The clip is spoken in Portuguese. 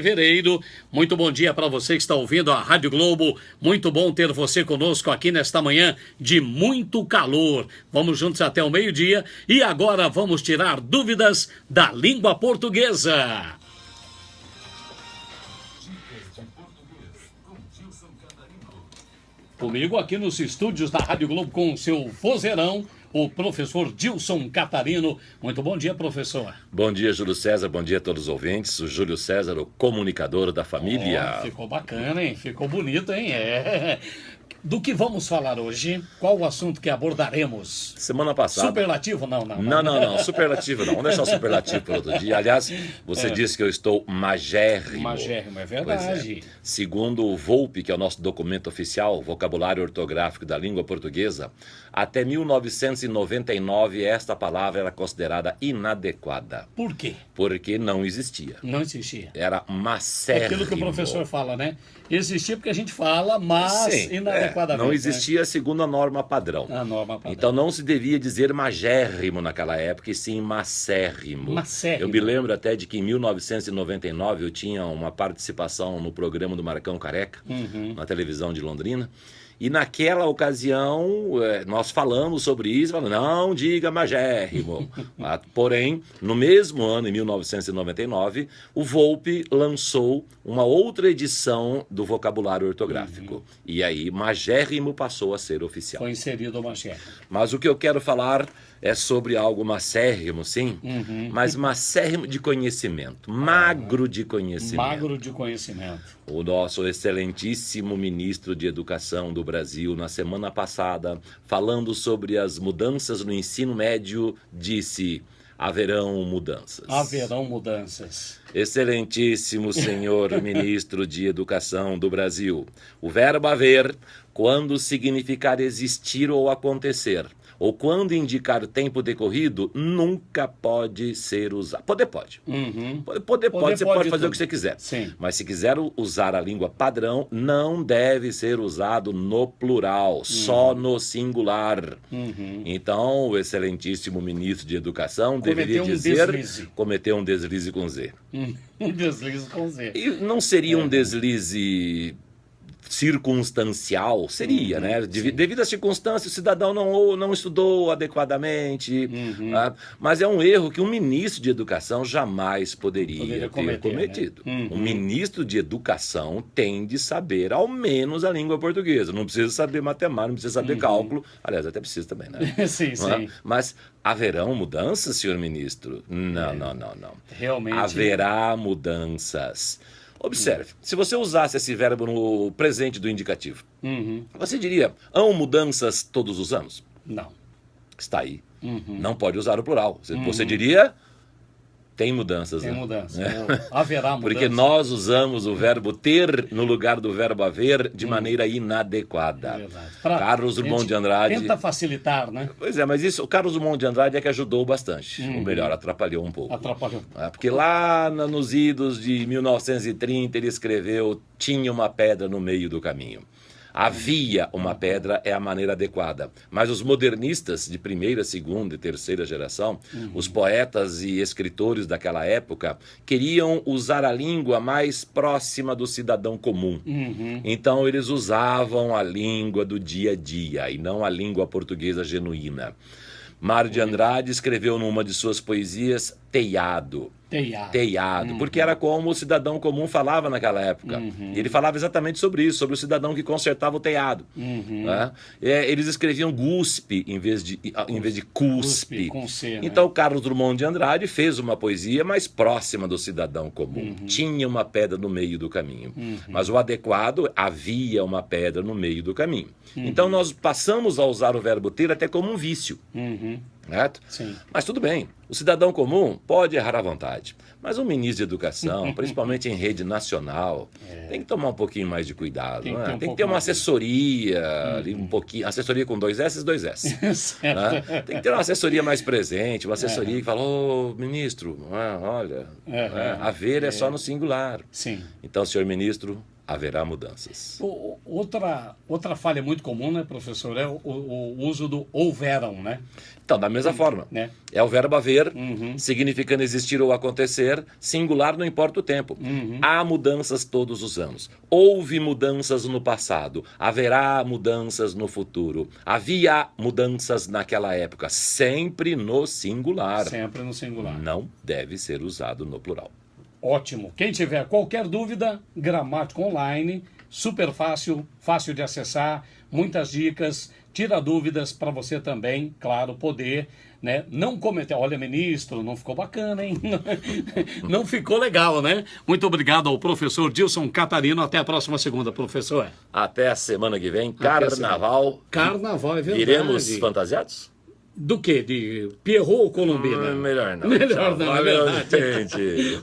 Fevereiro, muito bom dia para você que está ouvindo a Rádio Globo, muito bom ter você conosco aqui nesta manhã de muito calor. Vamos juntos até o meio-dia e agora vamos tirar dúvidas da língua portuguesa. Comigo aqui nos estúdios da Rádio Globo com o seu vozeirão, o professor Dilson Catarino. Muito bom dia, professor. Bom dia, Júlio César. Bom dia a todos os ouvintes. O Júlio César, o comunicador da família. Ficou bacana, hein? Ficou bonito, hein? Do que vamos falar hoje? Qual o assunto que abordaremos? Semana passada... Superlativo? Não. Superlativo não. Vamos deixar o superlativo para outro dia. Aliás, você disse que eu estou magérrimo. Magérrimo, é verdade. Segundo o VOLPE, que é o nosso documento oficial, Vocabulário Ortográfico da Língua Portuguesa, até 1999 esta palavra era considerada inadequada. Por quê? Porque não existia. Não existia. Era macérrimo. É aquilo que o professor fala, né? Existia porque a gente fala, mas inadequadamente. Não existia segundo a norma padrão. A norma padrão. Então não se devia dizer magérrimo naquela época, e sim macérrimo. Macérrimo. Eu me lembro até de que em 1999 eu tinha uma participação no programa do Marcão Careca, na televisão de Londrina. E naquela ocasião, nós falamos sobre isso, falando, não diga magérrimo. Porém, no mesmo ano, em 1999, o VOLPE lançou uma outra edição do vocabulário ortográfico. E aí, magérrimo passou a ser oficial. Foi inserido o magérrimo. Mas o que eu quero falar é sobre algo macérrimo, sim, mas macérrimo de conhecimento, magro de conhecimento. Magro de conhecimento. O nosso excelentíssimo ministro de Educação do Brasil, na semana passada, falando sobre as mudanças no ensino médio, disse: haverão mudanças. Haverão mudanças. Excelentíssimo senhor ministro de Educação do Brasil, o verbo haver, quando significar existir ou acontecer, ou quando indicar tempo decorrido, nunca pode ser usado. Poder pode. Você pode fazer o que você quiser. Sim. Mas se quiser usar a língua padrão, não deve ser usado no plural, só no singular. Então, o excelentíssimo ministro de Educação deveria dizer... Cometeu um deslize com Z. Um deslize com Z. E não seria um deslize... circunstancial, seria, né? Devido às circunstâncias, o cidadão não estudou adequadamente, mas é um erro que um ministro de Educação jamais poderia ter cometido. Né? Um ministro de Educação tem de saber, ao menos, a língua portuguesa. Não precisa saber matemática, não precisa saber cálculo. Aliás, até precisa também, né? Sim. Mas haverão mudanças, senhor ministro? Não. Realmente. Haverá mudanças. Observe, se você usasse esse verbo no presente do indicativo, você diria, hão mudanças todos os anos? Não. Está aí. Não pode usar o plural. Você diria, tem mudanças. Tem né? mudanças. Haverá mudanças. Porque nós usamos o verbo ter no lugar do verbo haver de maneira inadequada. Verdade. Carlos Drummond de Andrade... Tenta facilitar, né? Pois é, mas isso, o Carlos Drummond de Andrade é que ajudou bastante. Ou melhor, atrapalhou um pouco. Atrapalhou. Porque lá nos idos de 1930 ele escreveu: tinha uma pedra no meio do caminho. Havia uma pedra é a maneira adequada. Mas os modernistas de primeira, segunda e terceira geração, os poetas e escritores daquela época, queriam usar a língua mais próxima do cidadão comum. Então eles usavam a língua do dia a dia e não a língua portuguesa genuína. Mário de Andrade escreveu numa de suas poesias Teiado. Porque era como o cidadão comum falava naquela época. E ele falava exatamente sobre isso, sobre o cidadão que consertava o telhado. Né? Eles escreviam guspe em vez de cuspe. Com C, né? Então Carlos Drummond de Andrade fez uma poesia mais próxima do cidadão comum. Tinha uma pedra no meio do caminho. Mas o adequado, havia uma pedra no meio do caminho. Então nós passamos a usar o verbo ter até como um vício. Certo? Sim. Mas tudo bem, o cidadão comum pode errar à vontade, mas um ministro de Educação, principalmente em rede nacional, tem que tomar um pouquinho mais de cuidado. Tem que ter uma assessoria, ali um pouquinho, assessoria com 2 S e 2 S. Né? Tem que ter uma assessoria mais presente, uma assessoria que fala: ô ministro, olha, haver é só no singular. Sim. Então, senhor ministro, haverá mudanças. Outra falha muito comum, né, professor, é o uso do houveram, né? Então, da mesma forma, né? É o verbo haver, Uhum. significando existir ou acontecer, singular não importa o tempo. Uhum. Há mudanças todos os anos. Houve mudanças no passado, haverá mudanças no futuro. Havia mudanças naquela época, sempre no singular. Sempre no singular. Não deve ser usado no plural. Ótimo. Quem tiver qualquer dúvida, Gramática Online, super fácil, fácil de acessar, muitas dicas, tira dúvidas para você também, claro, poder, né, não cometer. Olha, ministro, não ficou bacana, hein? Não ficou legal, né? Muito obrigado ao professor Dilson Catarino. Até a próxima segunda, professor. Até a semana que vem, Até a carnaval. Carnaval, é verdade. Iremos fantasiados? Do quê? De Pierrot ou Colombina? Melhor não. Melhor Tchau. não, é Valeu, verdade. gente.